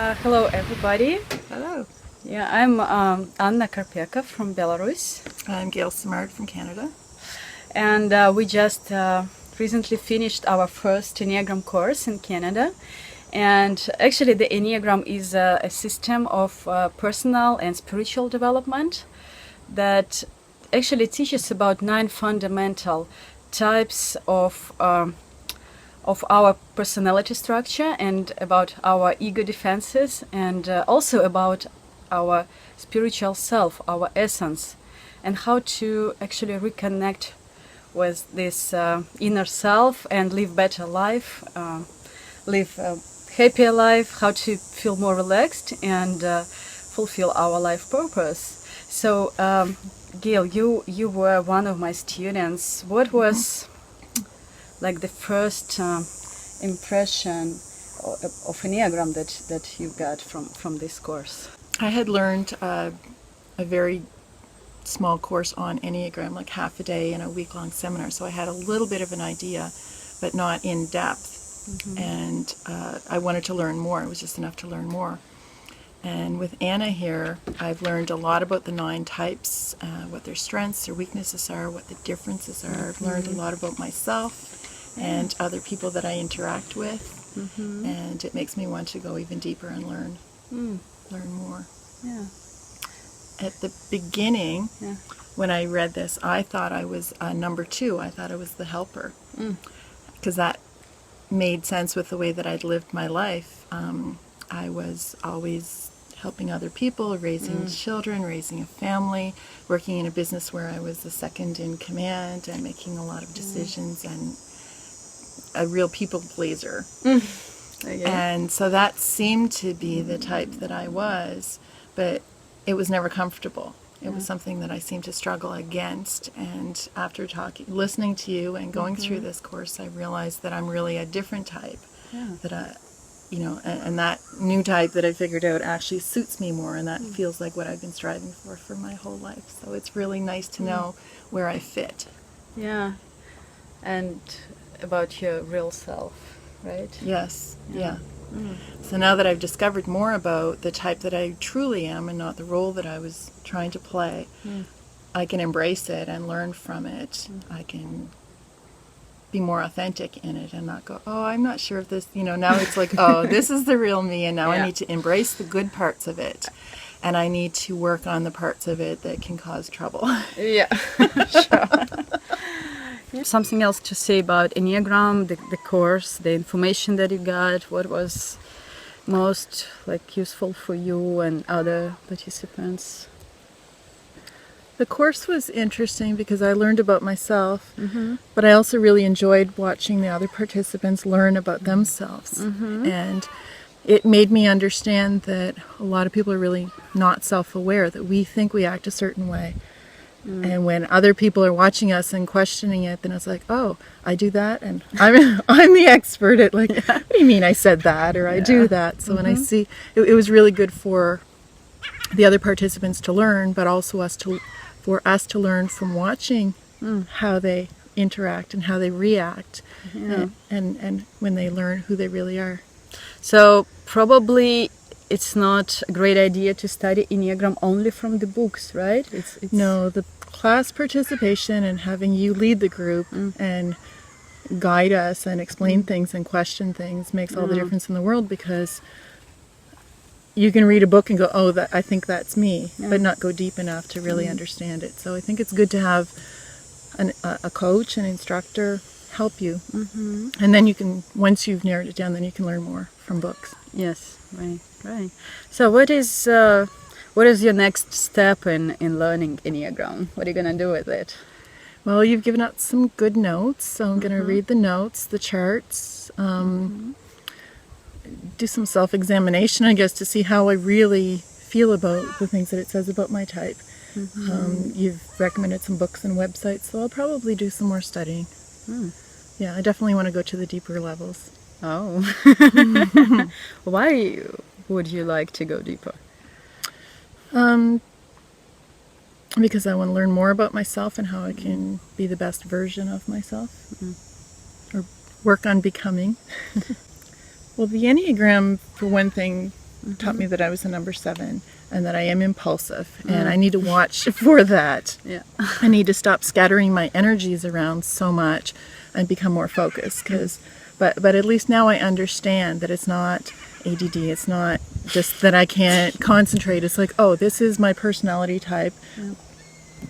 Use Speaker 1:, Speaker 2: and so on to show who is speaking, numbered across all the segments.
Speaker 1: Hello, everybody.
Speaker 2: Hello.
Speaker 1: Yeah, I'm Anna Karpeko from Belarus,
Speaker 2: I'm Gail Simard from Canada.
Speaker 1: and we just recently finished our first Enneagram course in Canada. And actually, the Enneagram is a system of personal and spiritual development that actually teaches about 9 fundamental types of our personality structure and about our ego defenses and also about our spiritual self, our essence, and how to actually reconnect with this inner self and live better life, live a happier life, how to feel more relaxed and fulfill our life purpose. So, Gail, you were one of my students. What was like the first impression of Enneagram that you got from this course?
Speaker 2: I had learned a very small course on Enneagram, like half a day and a week-long seminar, so I had a little bit of an idea, but not in depth. And I wanted to learn more. It was just enough to learn more. And with Anna here, I've learned a lot about the 9 types, what their strengths, their weaknesses are, what the differences are. I've learned a lot about myself and other people that I interact with, and it makes me want to go even deeper and learn more.
Speaker 1: Yeah.
Speaker 2: At the beginning,
Speaker 1: Yeah.
Speaker 2: when I read this, I thought I was number 2. I thought I was the helper, because that made sense with the way that I'd lived my life. I was always helping other people, raising children, raising a family, working in a business where I was the second in command and making a lot of decisions and a real people pleaser.
Speaker 1: Okay.
Speaker 2: And so that seemed to be the type that I was, but it was never comfortable. It was something that I seemed to struggle against. And after listening to you and going through this course, I realized that I'm really a different type.
Speaker 1: Yeah.
Speaker 2: That and that new type that I figured out actually suits me more, and that feels like what I've been striving for my whole life. So it's really nice to know where I fit.
Speaker 1: Yeah. And about your real self, right?
Speaker 2: Yes. Yeah. So now that I've discovered more about the type that I truly am and not the role that I was trying to play, I can embrace it and learn from it. I can be more authentic in it and not go, oh, I'm not sure if this, now it's like, oh, this is the real me, and now I need to embrace the good parts of it, and I need to work on the parts of it that can cause trouble.
Speaker 1: Yeah. Sure. Something else to say about Enneagram, the course, the information that you got, what was most useful for you and other participants?
Speaker 2: The course was interesting because I learned about myself, but I also really enjoyed watching the other participants learn about themselves. And it made me understand that a lot of people are really not self-aware, that we think we act a certain way. And when other people are watching us and questioning it, then it's like, oh, I do that, and I'm the expert at what do you mean I said that, or I do that. So when I see, it was really good for the other participants to learn, but also for us to learn from watching how they interact and how they react, and when they learn who they really are.
Speaker 1: So probably it's not a great idea to study Enneagram only from the books, right? It's
Speaker 2: No, the class participation and having you lead the group and guide us and explain things and question things makes all the difference in the world, because you can read a book and go, oh, I think that's me, but not go deep enough to really understand it. So I think it's good to have a coach, an instructor help you. And then you can, once you've narrowed it down, then you can learn more from books.
Speaker 1: Yes, right. So what is your next step in learning Enneagram? What are you gonna do with it?
Speaker 2: Well, you've given out some good notes, so I'm going to read the notes, the charts, do some self-examination, I guess, to see how I really feel about the things that it says about my type. You've recommended some books and websites, so I'll probably do some more studying. Yeah, I definitely want to go to the deeper levels.
Speaker 1: Oh. Why would you like to go deeper?
Speaker 2: Because I want to learn more about myself and how I can be the best version of myself, or work on becoming. Well, the Enneagram, for one thing, taught me that I was a number 7 and that I am impulsive, and I need to watch for that.
Speaker 1: Yeah.
Speaker 2: I need to stop scattering my energies around so much and become more focused. But at least now I understand that it's not ADD. It's not just that I can't concentrate. It's like, oh, this is my personality type.
Speaker 1: Yeah.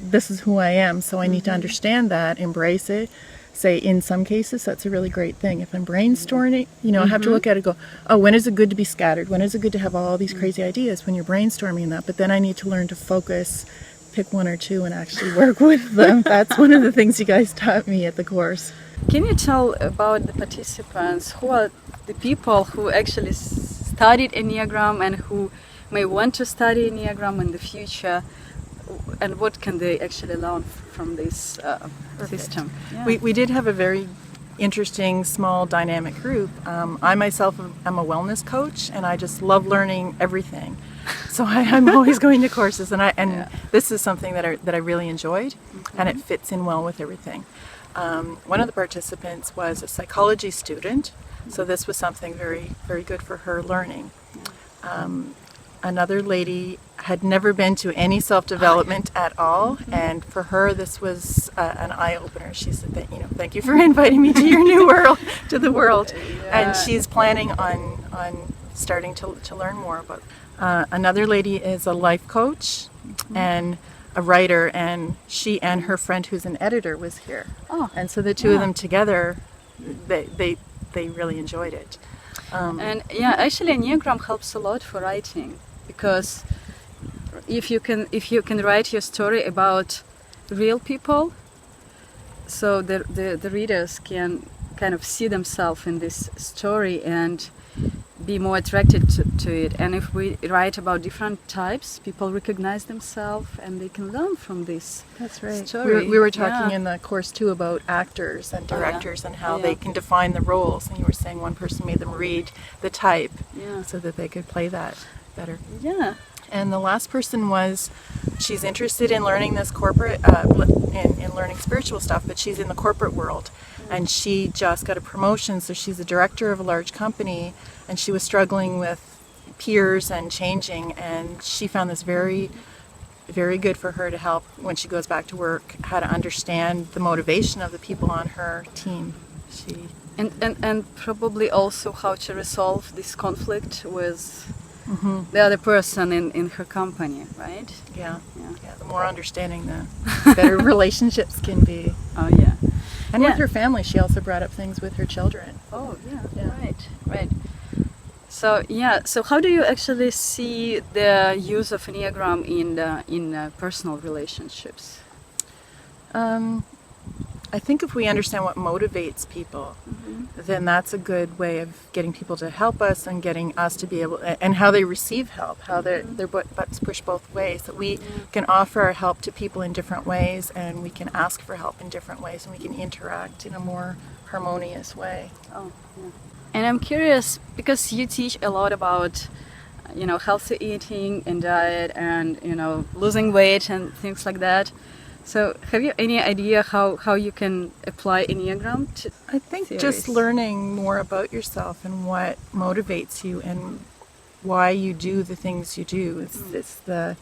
Speaker 2: This is who I am. So I need to understand that, embrace it. Say, in some cases, that's a really great thing. If I'm brainstorming, I have to look at it and go, oh, when is it good to be scattered? When is it good to have all these crazy ideas? When you're brainstorming that. But then I need to learn to focus, pick 1 or 2 and actually work with them. That's one of the things you guys taught me at the course.
Speaker 1: Can you tell about the participants? Who are the people who actually studied Enneagram and who may want to study Enneagram in the future? And what can they actually learn from this system? Yeah.
Speaker 2: We did have a very interesting, small, dynamic group. I myself am a wellness coach, and I just love learning everything. So I'm always going to courses, and this is something that I really enjoyed, and it fits in well with everything. One of the participants was a psychology student, so this was something very, very good for her learning. Another lady had never been to any self-development at all, and for her this was an eye-opener. She said that, thank you for inviting me to your new world, to the world. And she's planning on starting to learn more about. Another lady is a life coach and a writer, and she and her friend who's an editor was here.
Speaker 1: Oh,
Speaker 2: and so the two of them together, they really enjoyed it.
Speaker 1: And actually Enneagram helps a lot for writing, because if you can write your story about real people, so the readers can kind of see themselves in this story and be more attracted to it. And if we write about different types, people recognize themselves and they can learn from this.
Speaker 2: That's right.
Speaker 1: Story.
Speaker 2: We were talking in the course too about actors and directors and how they can define the roles. And you were saying one person made them read the type so that they could play that better.
Speaker 1: Yeah.
Speaker 2: And the last person she's interested in learning this corporate, in learning spiritual stuff, but she's in the corporate world. And she just got a promotion, so she's a director of a large company, and she was struggling with peers and changing, and she found this very, very good for her to help when she goes back to work, how to understand the motivation of the people on her team.
Speaker 1: And probably also how to resolve this conflict with the other person in her company, right?
Speaker 2: Yeah. The more understanding, the better relationships can be.
Speaker 1: Oh, yeah.
Speaker 2: And with her family, she also brought up things with her children.
Speaker 1: Oh, yeah. Right. So how do you actually see the use of Enneagram in personal relationships?
Speaker 2: I think if we understand what motivates people, then that's a good way of getting people to help us and getting us to be able, and how they receive help, how their buttons push both ways, that we can offer our help to people in different ways, and we can ask for help in different ways, and we can interact in a more harmonious way.
Speaker 1: Oh, yeah. And I'm curious, because you teach a lot about, healthy eating and diet and, losing weight and things like that. So have you any idea how you can apply Enneagram to
Speaker 2: I think
Speaker 1: theories?
Speaker 2: Just learning more about yourself and what motivates you and why you do the things you do. It's the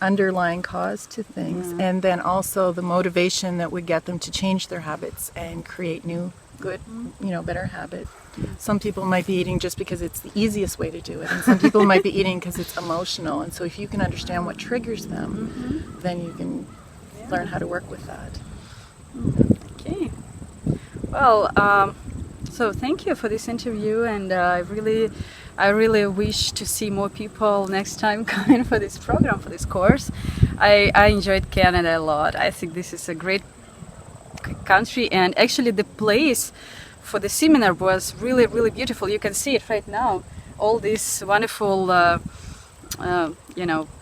Speaker 2: underlying cause to things, and then also the motivation that would get them to change their habits and create new, good, better habits. Some people might be eating just because it's the easiest way to do it, and some people might be eating because it's emotional. And so if you can understand what triggers them, then you can learn how to work with that.
Speaker 1: Okay. Well, so thank you for this interview, and I really wish to see more people next time coming for this program, for this course. I enjoyed Canada a lot. I think this is a great country, and actually the place for the seminar was really, really beautiful. You can see it right now. All this wonderful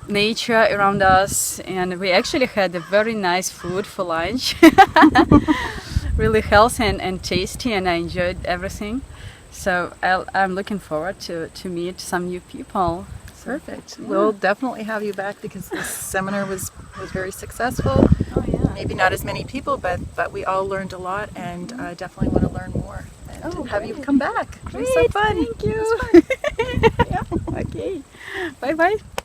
Speaker 1: nature around us, and we actually had a very nice food for lunch. Really healthy and tasty, and I enjoyed everything. So I'm looking forward to meet some new people.
Speaker 2: Perfect. Yeah. We'll definitely have you back, because this seminar was very successful.
Speaker 1: Oh, yeah.
Speaker 2: Maybe not as many people, but we all learned a lot, and I definitely want to learn more and have you come back.
Speaker 1: Great.
Speaker 2: It was so fun.
Speaker 1: Thank you.
Speaker 2: Yeah.
Speaker 1: Okay. bye.